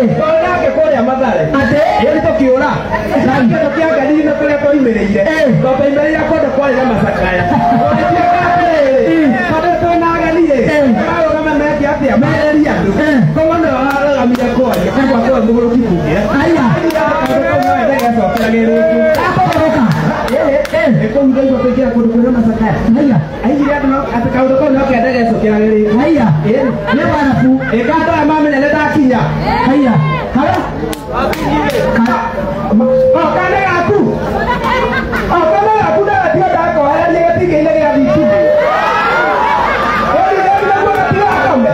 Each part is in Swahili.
Ona ke kore amadhare. Ate yeli tokiona. Ndio tokia gari na kule kwa imereire. Baba imereire kodo kwa ile masakaya. Kodo tona gari. Kama kama meki ati amereire ndo. Kwa ndo ala amia kwa. Kwa kwa muguru kibuge. Aya. Eko ndio kwa kodo kwa masakaya. Aya. Ayi ndo atakaudo kwa ndo kenda geso kila gari. Aya. Ne bana fu. Ekato amame ne dakinya. Aya. Hala. Oh, kana aku. Oh, kana aku dah dia dah kau. Ada dia tiga lagi ada itu. Oh, dia dah buat dia apa?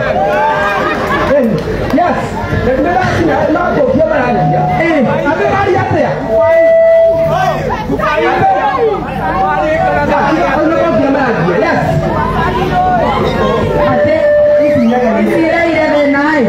Yes. Dia dah sini. Nak kau dia mana dia? Ada hari apa ya? Yes. Ada isinya kan? Isinya ada naik.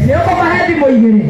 Yo como é de moigre.